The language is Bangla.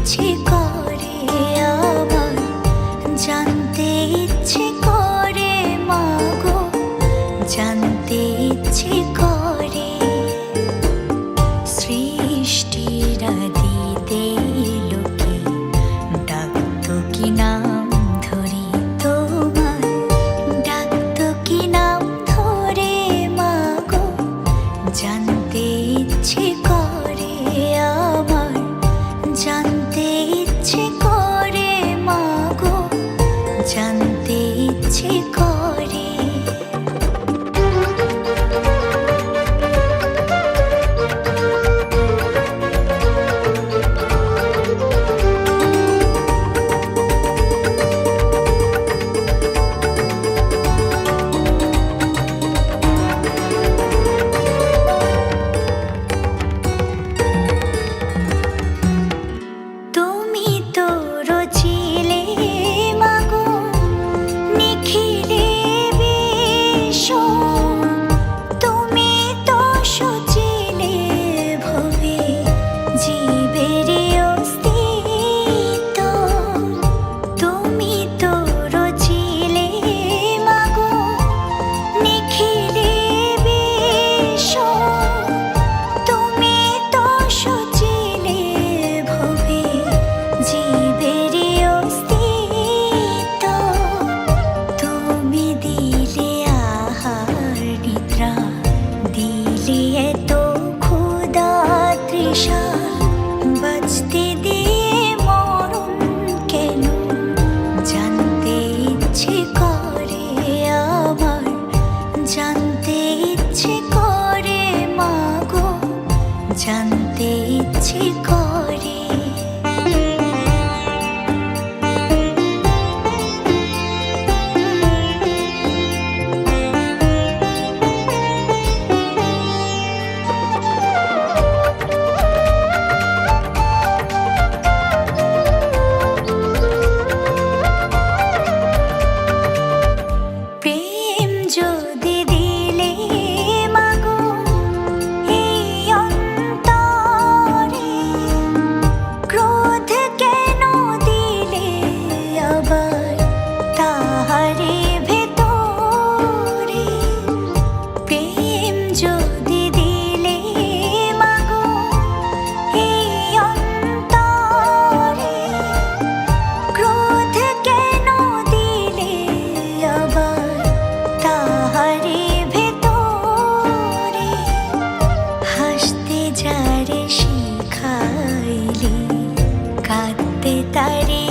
ইচ্ছে করে আমার, জানতে ইচ্ছে করে মাগো, জানতে ইচ্ছে করে। সৃষ্টির আদিতে লোকে ডাকতো কি নাম ধরে তোমার, ডাকতো কি নাম ধরে মাগো, জানতে ইচ্ছে করে আমার, জানতে ইচ্ছে করে মাগো, জানতে ইচ্ছে করে। তুমি তো রচিলে মাগো নিখিলে বিশ্ব, তুমি তো সচিলে ভবে জীবের অস্তিত্ব। তুমি তো রচিলে মাগো নিখিলে বিশ্ব, তুমি তো সচিলে ভবে জীবের অস্তিত্ব। তুমি দিলে আহার নিদ্রা, দিলে এত ক্ষুধা তৃষা, বাঁচতে দিয়ে মরণ কেন, জানতে ইচ্ছে করে আমার, জানতে ইচ্ছে করে মাগো, জানতে ইচ্ছে করে। প্রেম যদি দিলে মাগো এই অন্তরে, ক্রোধ কেন দিলে আবার তাহারে ভেতরে। প্রেম যদি দিলে মাগো এই অন্তরে, ক্রোধ কেন দিলে আবার তাহারে ভেতরে। হাসতে যারে শিখাইলে, কাঁদতে তারে